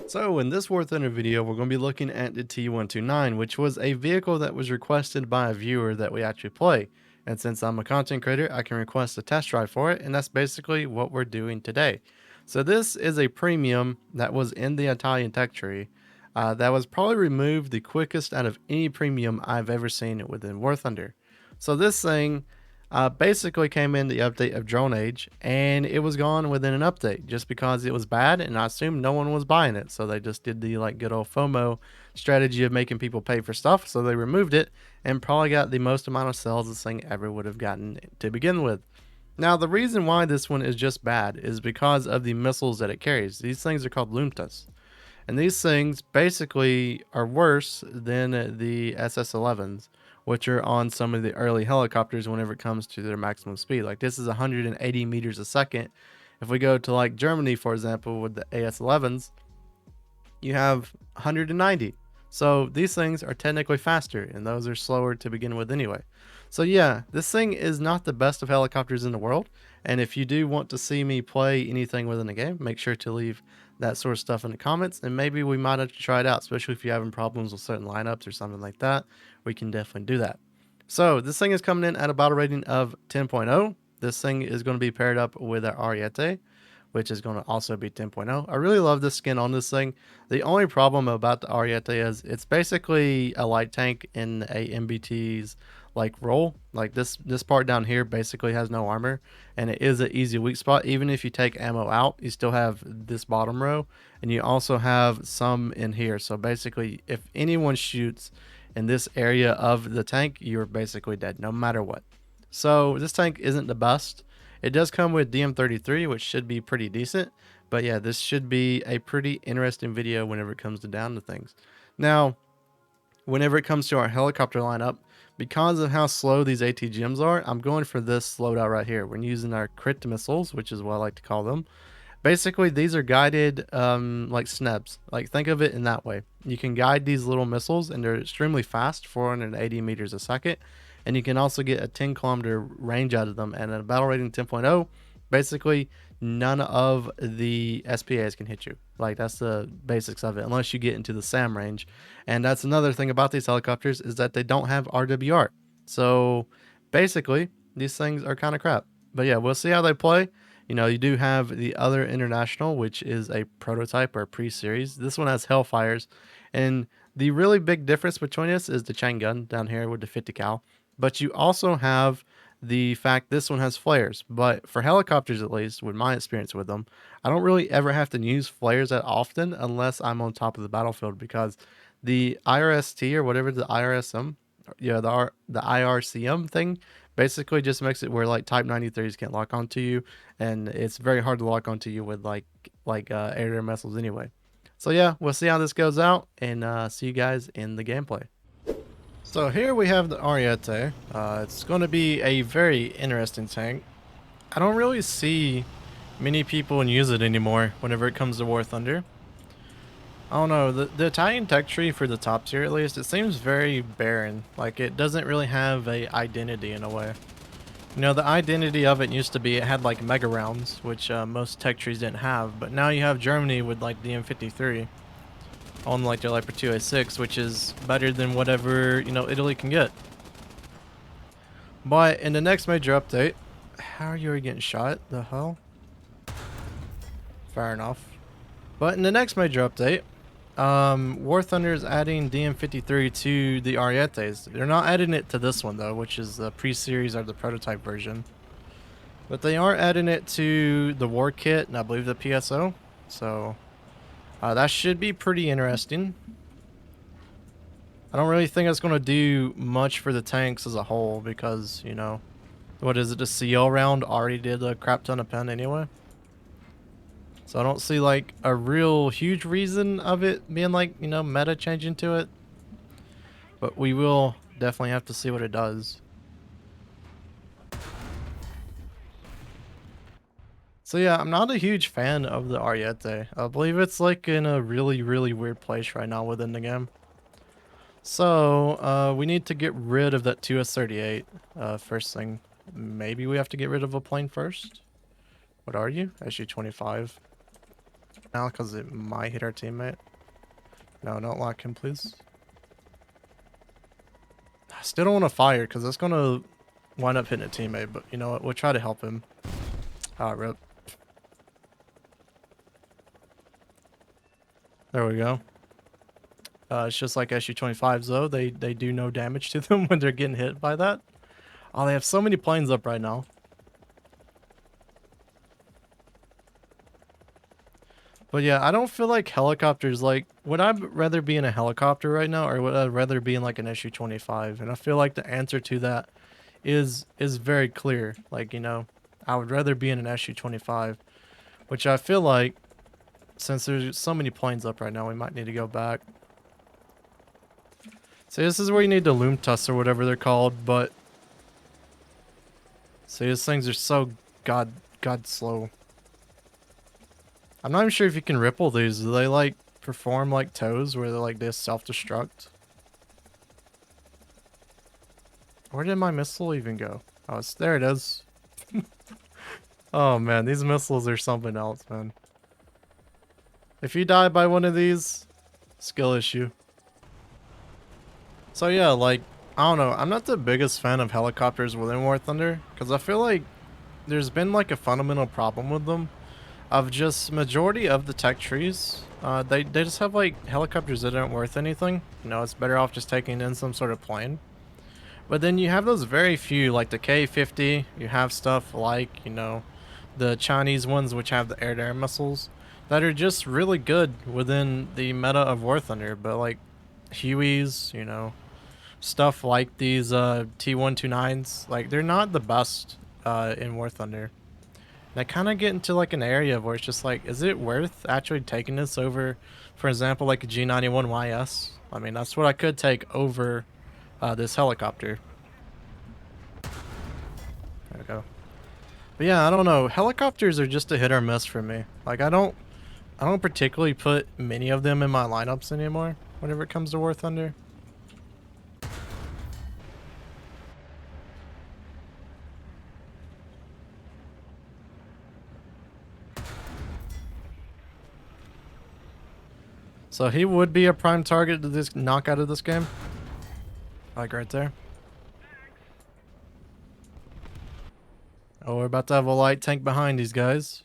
So in this War Thunder video, we're going to be looking at the T129, which was a vehicle that was requested by a viewer that we actually play. And since I'm a content creator, I can request a test drive for it, and that's basically what we're doing today. So this is a premium that was in the Italian tech tree that was probably removed the quickest out of any premium I've ever seen within War Thunder. So this thing basically came in the update of Drone Age, and it was gone within an update just because it was bad, and I assumed no one was buying it, so they just did the like good old FOMO strategy of making people pay for stuff, so they removed it and probably got the most amount of sales this thing ever would have gotten to begin with. Now the reason why this one is just bad is because of the missiles that it carries. These things are called Lumtas, and these things basically are worse than the SS-11s, which are on some of the early helicopters whenever it comes to their maximum speed. Like this is 180 meters a second. If we go to like Germany, for example, with the AS-11s, you have 190. So these things are technically faster, and those are slower to begin with anyway. So yeah, this thing is not the best of helicopters in the world, and if you do want to see me play anything within the game, make sure to leave that sort of stuff in the comments, and maybe we might have to try it out, especially if you're having problems with certain lineups or something like that. We can definitely do that. So this thing is coming in at a battle rating of 10.0. This thing is going to be paired up with our Ariete, which is going to also be 10.0. I really love this skin on this thing. The only problem about the Ariete is it's basically a light tank in a MBT's like role. Like this part down here basically has no armor, and it is an easy weak spot. Even if you take ammo out, you still have this bottom row, and you also have some in here. So basically, if anyone shoots in this area of the tank, you're basically dead no matter what. So this tank isn't the best. It does come with DM33, which should be pretty decent. But yeah, this should be a pretty interesting video whenever it comes down to things. Now, whenever it comes to our helicopter lineup, because of how slow these ATGMs are, I'm going for this loadout right here. We're using our crit missiles, which is what I like to call them. Basically, these are guided like snebs. Like, think of it in that way. You can guide these little missiles, and they're extremely fast, 480 meters a second. And you can also get a 10-kilometer range out of them. And at a battle rating 10.0, basically none of the SPAs can hit you. Like, that's the basics of it, unless you get into the SAM range. And that's another thing about these helicopters, is that they don't have RWR. So basically, these things are kind of crap. But yeah, we'll see how they play. You know, you do have the other International, which is a prototype or pre-series. This one has Hellfires. And the really big difference between us is the chain gun down here with the 50 cal. But you also have the fact this one has flares. But for helicopters, at least, with my experience with them, I don't really ever have to use flares that often unless I'm on top of the battlefield, because the IRST or whatever the IRSM, yeah, the IRCM thing basically just makes it where like Type 93s can't lock onto you, and it's very hard to lock onto you with like air-to-air missiles anyway. So yeah, we'll see how this goes out, and see you guys in the gameplay. So here we have the Ariete. It's going to be a very interesting tank. I don't really see many people use it anymore whenever it comes to War Thunder. I don't know, the Italian tech tree for the top tier at least, it seems very barren. Like it doesn't really have a identity in a way. You know, the identity of it used to be it had like mega rounds, which most tech trees didn't have, but now you have Germany with like the M53 on like their Leopard 2A6, which is better than whatever, you know, Italy can get. But in the next major update, how are you getting shot? The hell? Fair enough. But in the next major update, War Thunder is adding DM53 to the Arietes. They're not adding it to this one though, which is the pre-series or the prototype version. But they are adding it to the War Kit and I believe the PSO. So that should be pretty interesting. I don't really think it's going to do much for the tanks as a whole because, you know, what is it, the CL round already did a crap ton of pen anyway. So I don't see like a real huge reason of it being like, you know, meta changing to it. But we will definitely have to see what it does. So yeah, I'm not a huge fan of the Ariete. I believe it's like in a really, really weird place right now within the game. So we need to get rid of that 2S38 first thing. Maybe we have to get rid of a plane first. What are you? SU-25. now because it might hit our teammate. No, don't lock him, please. I still don't want to fire because it's going to wind up hitting a teammate, but you know what? We'll try to help him. Ah, rip. There we go. It's just like SU-25s though. They do no damage to them when they're getting hit by that. Oh, they have so many planes up right now. But yeah, I don't feel like helicopters, like, would I rather be in a helicopter right now or would I rather be in like an SU-25? And I feel like the answer to that is very clear. Like, you know, I would rather be in an SU-25, which I feel like since there's so many planes up right now, we might need to go back. See, this is where you need the loom tuss or whatever they're called, but see, these things are so god slow. I'm not even sure if you can ripple these. Do they like perform like toes where they're like they self-destruct? Where did my missile even go? Oh, there it is. Oh man, these missiles are something else, man. If you die by one of these, skill issue. So yeah, like, I don't know. I'm not the biggest fan of helicopters within War Thunder because I feel like there's been like a fundamental problem with them. Of just majority of the tech trees, they just have like helicopters that aren't worth anything. You know, it's better off just taking in some sort of plane. But then you have those very few, like the K-50. You have stuff like, you know, the Chinese ones which have the air-to-air missiles that are just really good within the meta of War Thunder. But like Hueys, you know, stuff like these T129s, like they're not the best in War Thunder. I kind of get into like an area where it's just like, is it worth actually taking this over, for example, like a G91YS? I mean, that's what I could take over this helicopter. There we go. But yeah, I don't know. Helicopters are just a hit or miss for me. Like I don't particularly put many of them in my lineups anymore whenever it comes to War Thunder. So he would be a prime target to this knockout of this game. Like right there. Oh, we're about to have a light tank behind these guys.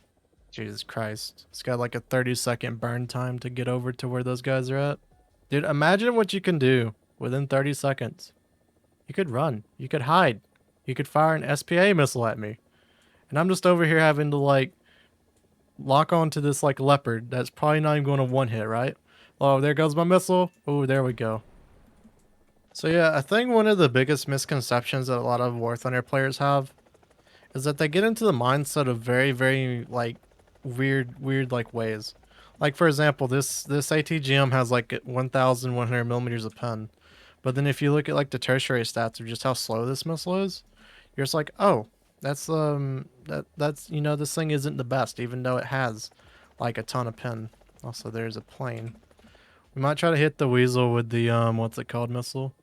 Jesus Christ. It's got like a 30-second burn time to get over to where those guys are at. Dude, imagine what you can do within 30 seconds. You could run. You could hide. You could fire an SPA missile at me. And I'm just over here having to like lock onto this like leopard that's probably not even going to one hit, right? Oh, there goes my missile. Oh, there we go. So yeah, I think one of the biggest misconceptions that a lot of War Thunder players have is that they get into the mindset of very like weird like ways. Like for example, this ATGM has like 1,100 millimeters of pen, but then if you look at like the tertiary stats of just how slow this missile is, you're just like, oh, that's that's you know, this thing isn't the best even though it has like a ton of pen. Also, there's a plane. We might try to hit the weasel with the what's it called missile.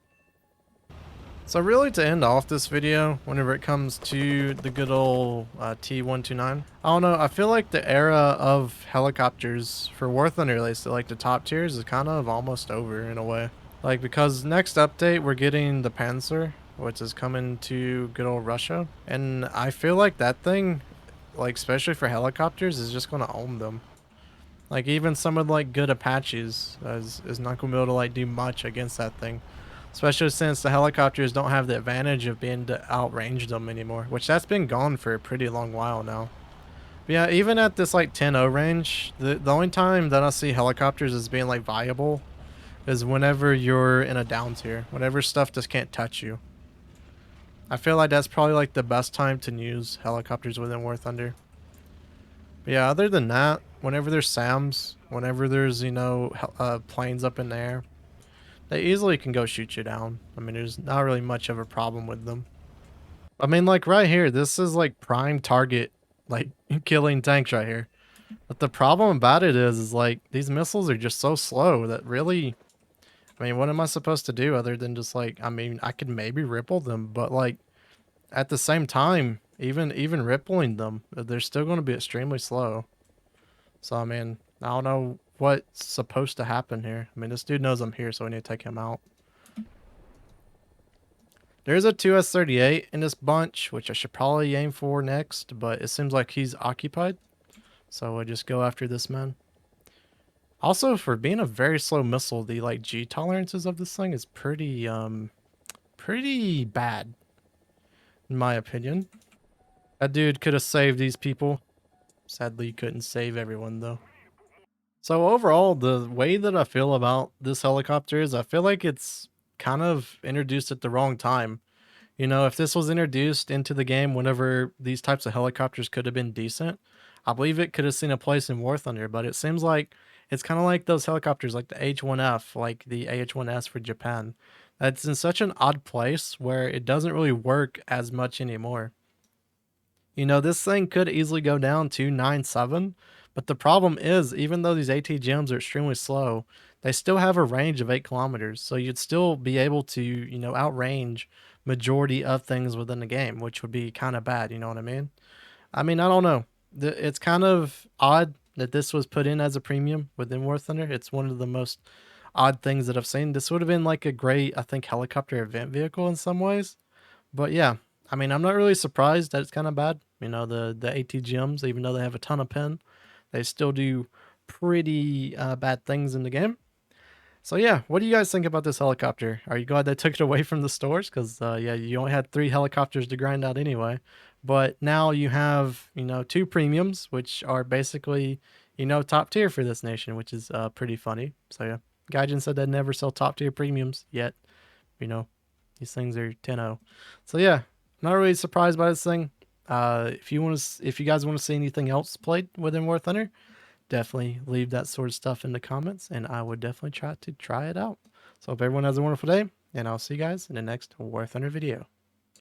So really to end off this video, whenever it comes to the good old T129, I don't know, I feel like the era of helicopters for War Thunder, at least like the top tiers, is kind of almost over in a way. Like because next update we're getting the Panzer, which is coming to good old Russia. And I feel like that thing, like especially for helicopters, is just going to own them. Like even some of like good Apaches is not going to be able to like do much against that thing. Especially since the helicopters don't have the advantage of being to outrange them anymore, which that's been gone for a pretty long while now. But yeah, even at this like 10-0 range, the only time that I see helicopters as being like viable is whenever you're in a down tier, whenever stuff just can't touch you. I feel like that's probably like the best time to use helicopters within War Thunder. But yeah, other than that, whenever there's SAMs, whenever there's, you know, planes up in the air, they easily can go shoot you down. I mean, there's not really much of a problem with them. I mean, like right here, this is like prime target, like killing tanks right here. But the problem about it is like these missiles are just so slow that really, I mean, what am I supposed to do other than just like, I mean, I could maybe ripple them, but like at the same time, even rippling them, they're still going to be extremely slow. So, I mean, I don't know what's supposed to happen here. I mean, this dude knows I'm here, so we need to take him out. There's a 2S38 in this bunch, which I should probably aim for next, but it seems like he's occupied. So we'll just go after this man. Also, for being a very slow missile, the like G tolerances of this thing is pretty bad, in my opinion. That dude could have saved these people. Sadly, he couldn't save everyone though. So overall, the way that I feel about this helicopter is I feel like it's kind of introduced at the wrong time. You know, if this was introduced into the game whenever these types of helicopters could have been decent, I believe it could have seen a place in War Thunder, but it seems like it's kind of like those helicopters like the H-1F, like the AH-1S for Japan. That's in such an odd place where it doesn't really work as much anymore. You know, this thing could easily go down to 9.7, but the problem is, even though these AT-GMs are extremely slow, they still have a range of 8 kilometers, so you'd still be able to, you know, outrange majority of things within the game, which would be kind of bad, you know what I mean? I mean, I don't know. It's kind of odd that this was put in as a premium within War Thunder. It's one of the most odd things that I've seen. This would have been like a great, I think, helicopter event vehicle in some ways. But yeah, I mean, I'm not really surprised that it's kind of bad. You know, the AT-GMs, even though they have a ton of pen, they still do pretty bad things in the game. So yeah, what do you guys think about this helicopter? Are you glad they took it away from the stores? Because yeah, you only had 3 helicopters to grind out anyway. But now you have, you know, 2 premiums, which are basically, you know, top tier for this nation, which is pretty funny. So yeah, Gaijin said they'd never sell top tier premiums yet. You know, these things are 10-0. So yeah, not really surprised by this thing. If you guys want to see anything else played within War Thunder, definitely leave that sort of stuff in the comments, and I would definitely try it out. So hope everyone has a wonderful day, and I'll see you guys in the next War Thunder video.